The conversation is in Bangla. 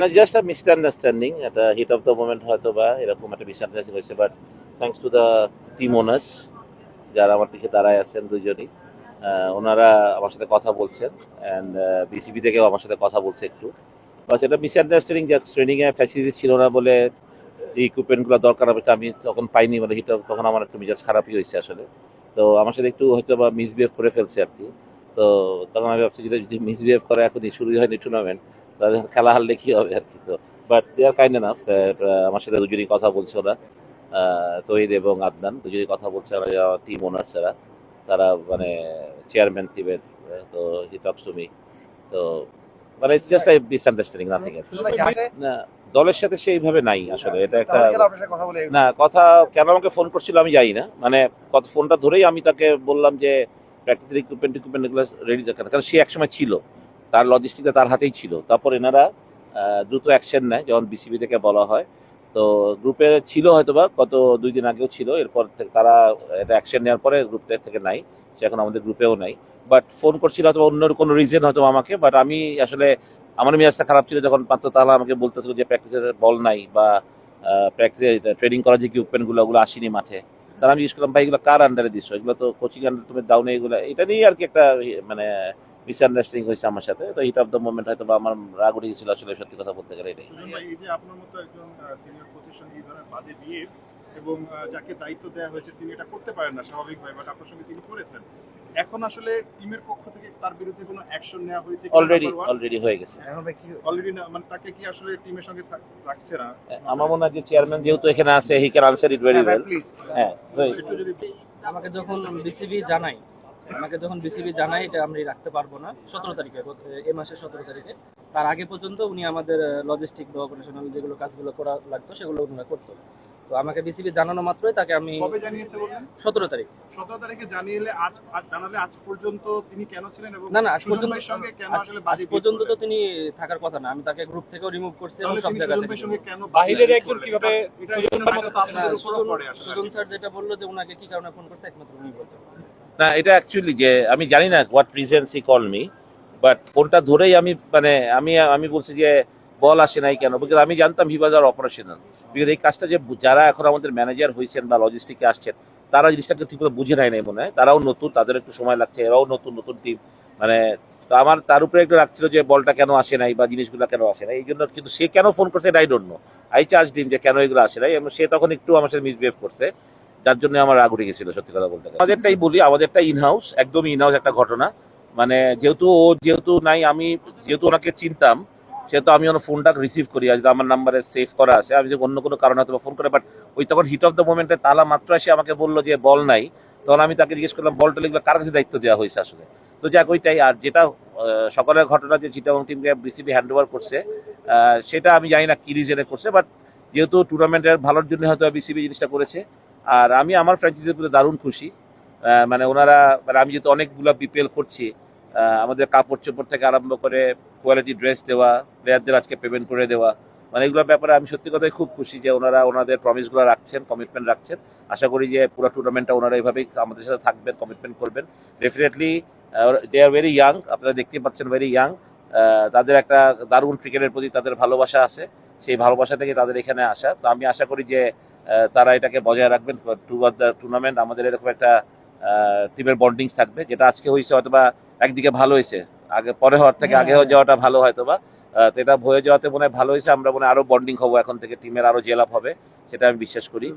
না, জাস্ট আ মিসআন্ডারস্ট্যান্ডিং, একটা হিট অফ দ্য মোমেন্ট হয়তো বা এরকম একটা মিসআন্ডারস্ট্যান্ডিং হয়েছে, but thanks to the team owners যারা আমার পিছিয়ে দাঁড়ায় আছেন দুজনই। ওনারা আমার সাথে কথা বলছেন, অ্যান্ড বিসিবি থেকেও আমার সাথে কথা বলছে একটু। বাস এটা মিসআন্ডারস্ট্যান্ডিং, যা ট্রেনিংয়ে ফ্যাসিলিটি ছিল না বলে যে ইকুইপমেন্টগুলো দরকার হবে আমি তখন পাইনি, মানে হিট তখন আমার একটু মেজাজ খারাপই হয়েছে আসলে। তো আমার সাথে একটু হয়তো বা মিসবিহেভ করে ফেলছে আর কি। তো তখন আমি ভাবছি যদি মিসবিহেভ করে এখনই শুরুই হয়নি টুর্নামেন্ট, তাহলে খেলা হারলে কী হবে আর কি। তো but they are kind enough, আমার সাথে দুজনই কথা বলছে ওরা, তহিদ এবং আদনান দুজনই কথা বলছে। ওরা টিম ওনার্সরা, তারা মানে চেয়ারম্যান টিমের, তো হি টকস টু মি। তো মানে it's just I misunderstanding, nothing else. না, দলের সাথে সেইভাবে নাই আসলে, এটা একটা না কথা। কেন আমাকে ফোন করছিল আমি জানি না, মানে ফোনটা ধরেই আমি তাকে বললাম যে প্র্যাকটিসের ইকুইপমেন্ট এগুলো রেডি রাখার, কারণ সে একসময় ছিল, তার লজিস্টিকটা তার হাতেই ছিল। তারপর এনারা দ্রুত অ্যাকশন নেয় যখন বিসিবি থেকে বলা হয়। তো গ্রুপে ছিল হয়তো বা গত 2 দিন আগেও ছিল, এরপর থেকে তারা এটা অ্যাকশন নেওয়ার পরে গ্রুপ থেকে নাই, সে এখন আমাদের গ্রুপেও নাই। বাট ফোন করছিল হয়তো অন্য কোনো রিজন হয়তো আমাকে, বাট আমি আসলে আমার মেজাজটা খারাপ ছিল যখন মাত্র তারা আমাকে বলতেছিল যে প্র্যাকটিসে বল নাই বা প্র্যাকটিসে ট্রেনিং করার যে ইকুইপমেন্টগুলো ওগুলো আসেনি মাঠে। তারা আমি জিজ্ঞেস করলাম ভাই এগুলো কার আন্ডারে দিচ্ছ, এগুলো তো কোচিং আন্ডারে তুমি দাও না, এগুলো এটা নিয়ে আর কি একটা মানে মিসআন্ডারস্ট্যান্ডিং হয়েছে আমার সাথে। তো হিট অফ দ্য মোমেন্ট হয়তো বা আমার রাগ উঠে গেছিল আসলে, সত্যি কথা বলতে গেলে এটাই। এই যে আপনার মতো একজন সিনিয়র কোচের সঙ্গে এই ধরনের বাজে বিহেভ এবং যাকে দায়িত্ব দেওয়া হয়েছে তিনি এটা করতে পারেন না স্বাভাবিকভাবে, বাট আপনার সঙ্গে তিনি করেছেন। এখন আসলে টিমের পক্ষ থেকে তার বিরুদ্ধে কোনো অ্যাকশন নেওয়া হয়েছে? অলরেডি হয়ে গেছে। অলরেডি না, মানে তাকে কি আসলে টিমের সঙ্গে রাখছে না? আমার মনে হয় যে চেয়ারম্যান যেহেতু এখানে আছে, he can answer it very well. হ্যাঁ, একটু যদি আমাকে যখন বিসিবি জানাই এটা আমি রাখতে পারবো না 17 তারিখে, এই মাসের 17 তারিখে। তার আগে পর্যন্ত উনি আমাদের লজিস্টিক বা অপারেশনাল যেগুলো কাজগুলো করা লাগতো সেগুলো উনি করতো। তো আমাকে বিসিবি জানানো মাত্রই তাকে আমি কবে জানিয়েছে বললেন? 17 তারিখ। 17 তারিখে জানালে আজ পর্যন্ত তিনি কেন ছিলেন এবং না আজ পর্যন্ত সঙ্গে কেন আসলে আজ পর্যন্ত তো তিনি থাকার কথা না, আমি তাকে গ্রুপ থেকেও রিমুভ করছি এবং সব জায়গা থেকে। সঙ্গে কেন বাহিরের একজন কিভাবে সুজন স্যার যেটা বললো যে উনাকে কি কারণে ফোন করছে একমাত্র উনি বলতে পারেন। না এটা অ্যাকচুয়ালি যে আমি জানি না what reasons he call me, but ফোনটা ধরেই আমি মানে আমি বলছি যে বল আসে নাই কেন, বিকজ আমি জানতাম হি ওয়াজ আর অপারেশনাল। বিকজ এই কাজটা যে যারা এখন আমাদের ম্যানেজার হয়েছেন বা লজিস্টিকে আসছেন তারা জিনিসটাকে ঠিক করে বুঝে নেয় নাই মনে হয়, তারাও নতুন, তাদের একটু সময় লাগছে, এরাও নতুন টিম, মানে তো আমার তার উপরে একটু রাখছিল যে বলটা কেন আসে নাই বা জিনিসগুলো কেন আসে নাই এই জন্য। কিন্তু সে কেন ফোন করছে I don't know, I charge ডিম যে কেন এগুলো আসে নাই, এবং সে তখন একটু আমার সাথে মিসবিহেভ করছে, যার জন্য আমার রাগ উঠে গেছিল সত্যি কথা বলতে গেলে। আমাদেরটাই বলি, আমাদেরটা ইনহাউস, একদমই ইনহাউস একটা ঘটনা। মানে যেহেতু নাই, আমি যেহেতু ওনাকে চিনতাম সেহেতু আমি ওনার ফোনটা রিসিভ করি, আর আমার নাম্বারে সেভ করা আছে, আমি যে অন্য কোনো কারণে হয়তো ফোন করে, বাট ওই তখন হিট অফ দ্য মোমেন্টে তালা মাত্র এসে আমাকে বললো যে বল নাই, তখন আমি তাকে জিজ্ঞেস করলাম বলটা লিখলে কার কাছে দায়িত্ব দেওয়া হয়েছে আসলে। তো যাক ওইটাই। আর যেটা সকালের ঘটনা যে চিটাগং টিমকে বিসিবি হ্যান্ড ওভার করছে, সেটা আমি জানি না কি রিজনে করছে, বাট যেহেতু টুর্নামেন্টের ভালোর জন্য হয়তো বিসিবি জিনিসটা করেছে। আর আমি আমার ফ্র্যাঞ্চাইজির প্রতি দারুণ খুশি, মানে ওনারা, মানে আমি যেহেতু অনেকগুলো বিপিএল করছি, আমাদের কাপড় চোপড় থেকে আরম্ভ করে কোয়ালিটি ড্রেস দেওয়া, প্লেয়ারদের আজকে পেমেন্ট করে দেওয়া, মানে এগুলোর ব্যাপারে আমি সত্যি কথাই খুব খুশি যে ওনারা ওনাদের প্রমিসগুলো রাখছেন, কমিটমেন্ট রাখছেন। আশা করি যে পুরো টুর্নামেন্টটা ওনারা এইভাবেই আমাদের সাথে থাকবেন, কমিটমেন্ট করবেন। Definitely they are very young, আপনারা দেখতে পাচ্ছেন ভেরি ইয়াং। তাদের একটা দারুণ ক্রিকেটের প্রতি তাদের ভালোবাসা আছে, সেই ভালোবাসা থেকে তাদের এখানে আসা। তো আমি আশা করি যে তারা এটাকে বজায় রাখবেন টুয়ার্ড দ্য টুর্নামেন্ট। আমাদের এরকম একটা টিমের বন্ডিংস থাকবে, যেটা আজকে হয়েছে হয়তো বা একদিকে ভালো হয়েছে, আগে পরে হওয়ার থেকে আগে হয়ে যাওয়াটা ভালো হয়তো বা, তো এটা হয়ে যাওয়াতে মনে হয় ভালো হয়েছে। আমরা মনে হয় আরও বন্ডিং হবো এখন থেকে, টিমের আরও জেল আপ হবে, সেটা আমি বিশ্বাস করি।